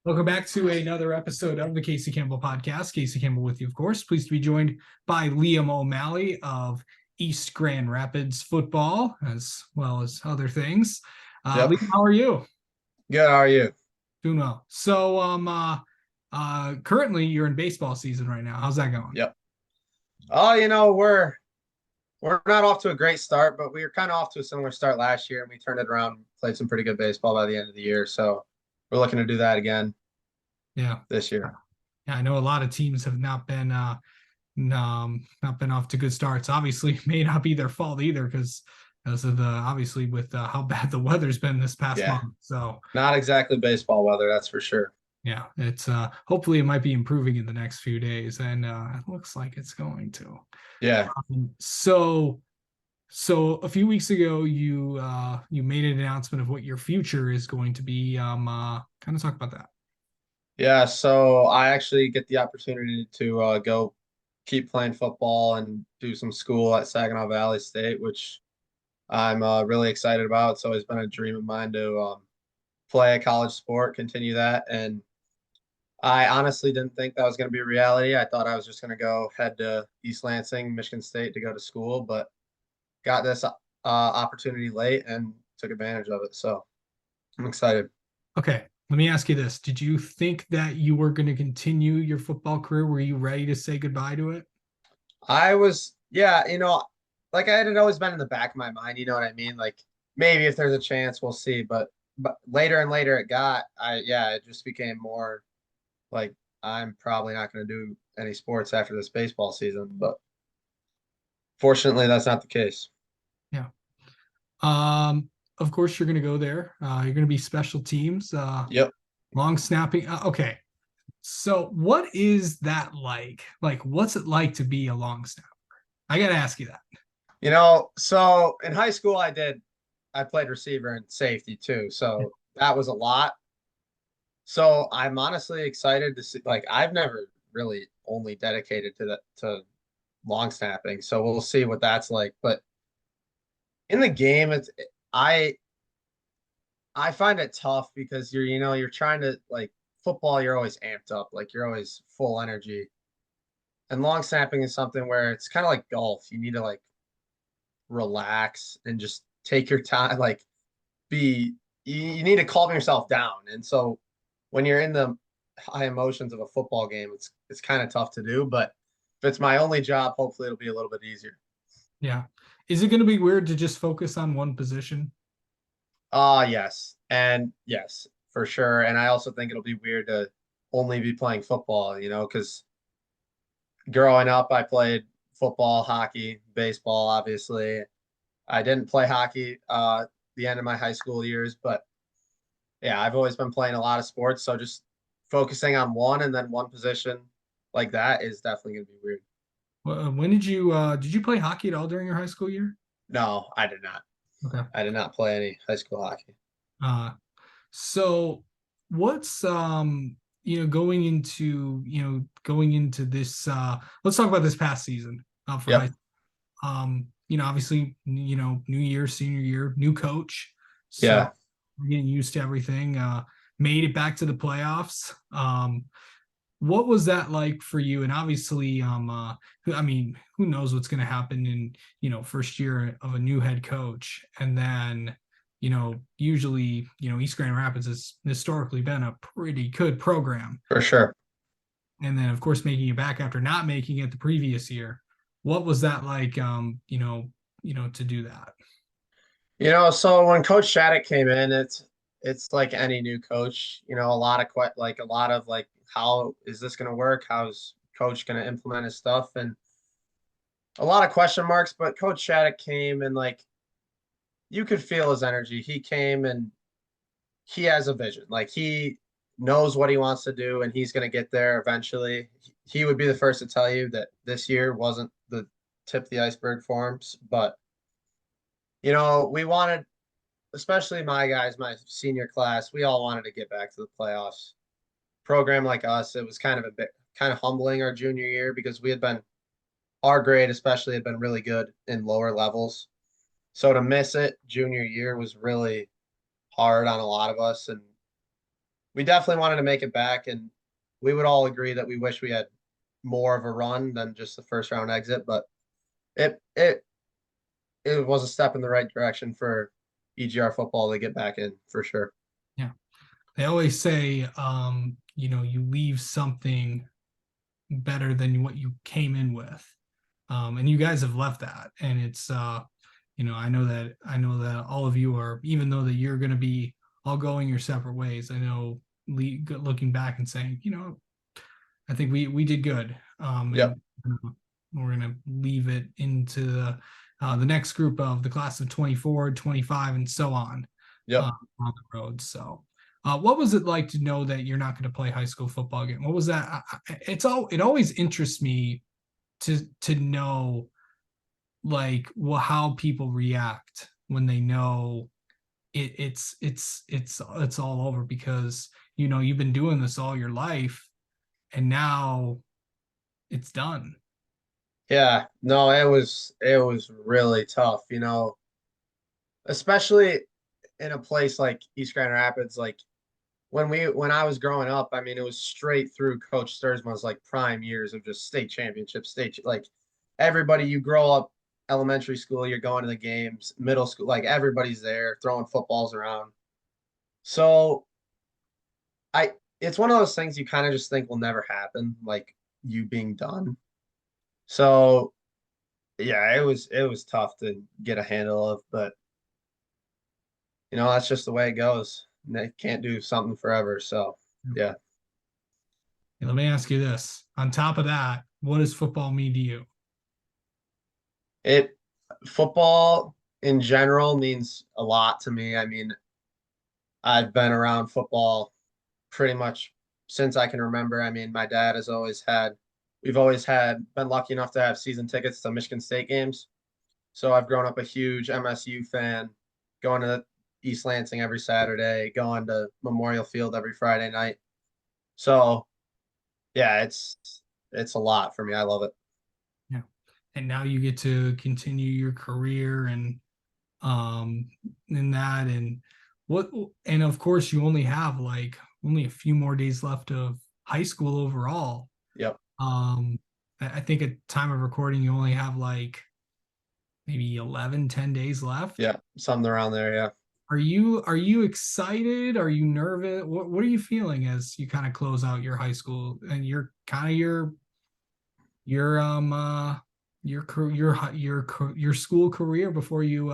Welcome back to another episode of the Casey Campbell podcast. Casey Campbell with you, of course. Pleased to be joined by Liam O'Malley of East Grand Rapids football, as well as other things. Yep. Liam, how are you? Good. How are you? Doing well. So, currently you're in baseball season right now. How's that going? Yep. Oh, we're not off to a great start, but we were kind of off to a similar start last year, and we turned it around, played some pretty good baseball by the end of the year. So we're looking to do that again Yeah, this year. yeah. I know a lot of teams have not been off to good starts. Obviously, may not be their fault either because of the obviously with how bad the weather's been this past Yeah. month. So Not exactly baseball weather, that's for sure. yeah, it's hopefully it might be improving in the next few days, and it looks like it's going to. Yeah. So a few weeks ago, you made an announcement of what your future is going to be. Kind of talk about that. Yeah. So I actually get the opportunity to go keep playing football and do some school at Saginaw Valley State, which I'm really excited about. It's always been a dream of mine to play a college sport, continue that. And I honestly didn't think that was going to be a reality. I thought I was just going to go head to East Lansing, Michigan State to go to school, but got this opportunity late and took advantage of it. So I'm excited. Okay, let me ask you this: did you think that you were going to continue your football career? Were you ready to say goodbye to it? I was, yeah, like I had always been in the back of my mind, you know what I mean? Like maybe if there's a chance, we'll see. But later and later it just became more like I'm probably not going to do any sports after this baseball season. But fortunately, that's not the case. Yeah. Um, of course you're going to go there. You're going to be special teams, Yep. long snapping. Okay. So what is that like? Like, what's it like to be a long snapper? I got to ask you that. So in high school, I played receiver and safety too. So that was a lot. So I'm honestly excited to see, like, I've never really only dedicated to long snapping. So we'll see what that's like. But in the game, I, I find it tough because you're trying to like football, you're always amped up, like you're always full energy. And long snapping is something where it's kind of like golf. You need to like relax and just take your time, like be you need to calm yourself down. And so when you're in the high emotions of a football game, it's kind of tough to do. But if it's my only job, hopefully it'll be a little bit easier. Yeah. Is it going to be weird to just focus on one position? Yes. And yes, for sure. And I also think it'll be weird to only be playing football, because growing up I played football, hockey, baseball, obviously. I didn't play hockey the end of my high school years, but yeah, I've always been playing a lot of sports, so just focusing on one and then one position like that is definitely going to be weird. When did you play hockey at all during your high school year? No, I did not. Okay. I did not play any high school hockey. Uh, so what's going into this let's talk about this past season for high Yep. obviously new year, senior year, new coach. So Yeah, we're getting used to everything. Made it back to the playoffs. What was that like for you? And obviously, I mean, who knows what's going to happen in first year of a new head coach, and then usually East Grand Rapids has historically been a pretty good program, for sure. and then of course making it back after not making it the previous year. What was that like? To do that. So when Coach Shattuck came in, it's like any new coach, a lot of like how is this going to work? How's coach going to implement his stuff? And a lot of question marks, but Coach Shattuck came and like you could feel his energy. He came and he has a vision. Like he knows what he wants to do and he's going to get there eventually. He would be the first to tell you that this year wasn't the tip of the iceberg for him, but we wanted, especially my guys, my senior class, we all wanted to get back to the playoffs. Program like us, it was kind of a bit kind of humbling our junior year because we had been our grade especially had been really good in lower levels. So to miss it junior year was really hard on a lot of us. And we definitely wanted to make it back, and we would all agree that we wish we had more of a run than just the first round exit, but it it it was a step in the right direction for EGR football to get back in for sure. Yeah. They always say, you leave something better than what you came in with. And you guys have left that. And it's, I know that all of you are, even though that you're going to be all going your separate ways, I know looking back and saying, I think we did good. Yep, And we're going to leave it into the next group of the class of 24, 25, and so yep. on the road. So, what was it like to know that you're not going to play high school football again? What was that? It always interests me to know like how people react when they know it's all over because you've been doing this all your life and now it's done. Yeah, no, it was really tough, especially in a place like East Grand Rapids. Like when I was growing up, I mean, it was straight through Coach Sturzman's like prime years of just state championship, like everybody. You grow up elementary school, you're going to the games, middle school, like everybody's there throwing footballs around. So I, it's one of those things you kind of just think will never happen, like you being done. So yeah, it was tough to get a handle of, but that's just the way it goes. They can't do something forever. So yeah, Let me ask you this. On top of that, what does football mean to you? it football in general means a lot to me. I mean, I've been around football pretty much since I can remember. I mean, my dad has always had, we've always had been lucky enough to have season tickets to Michigan State games. So I've grown up a huge MSU fan, going to East Lansing every Saturday, going to Memorial Field every Friday night. So yeah, it's a lot for me. I love it. Yeah. And now you get to continue your career and um in that what and of course you only have like only a few more days left of high school overall. Yep. I think at time of recording you only have like maybe 11, 10 days left. Yeah. Something around there. Yeah. Are you excited? Are you nervous? What are you feeling as you kind of close out your high school and your kind of your your school career before you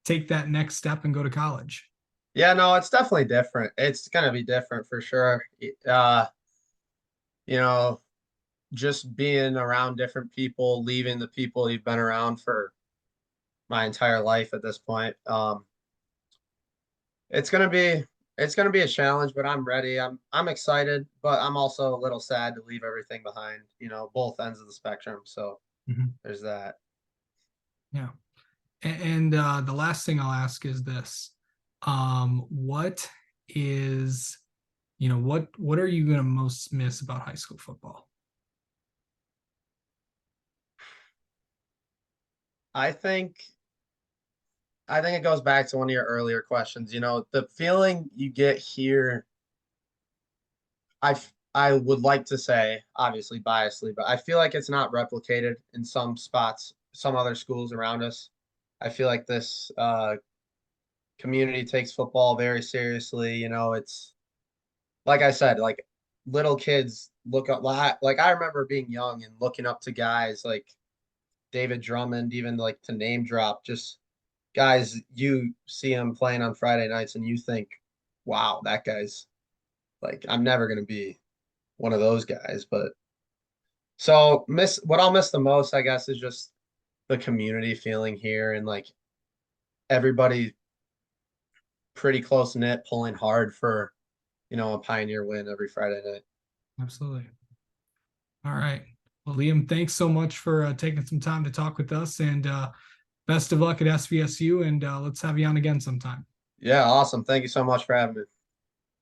take that next step and go to college? Yeah. No, it's definitely different. It's gonna be different for sure. Uh, you know, just being around different people, leaving the people you've been around for my entire life at this point. It's gonna be it's gonna be a challenge, but I'm ready. I'm excited, but I'm also a little sad to leave everything behind, both ends of the spectrum. So Mhm. there's that. Yeah. And the last thing I'll ask is this. What is, what are you going to most miss about high school football? I think I think it goes back to one of your earlier questions. The feeling you get here, I would like to say, obviously biasly, but I feel like it's not replicated in some spots, some other schools around us. I feel like this community takes football very seriously. It's like I said, like little kids look up. Like I remember being young and looking up to guys like David Drummond, even like to name drop, just guys you see him playing on Friday nights and you think, wow, that guy's like, I'm never gonna be one of those guys. But so miss what I'll miss the most, I guess, is just the community feeling here and like everybody pretty close knit, pulling hard for a Pioneer win every Friday night. Absolutely. All right. Well, Liam, thanks so much for taking some time to talk with us and best of luck at SVSU and let's have you on again sometime. Yeah, awesome. Thank you so much for having me.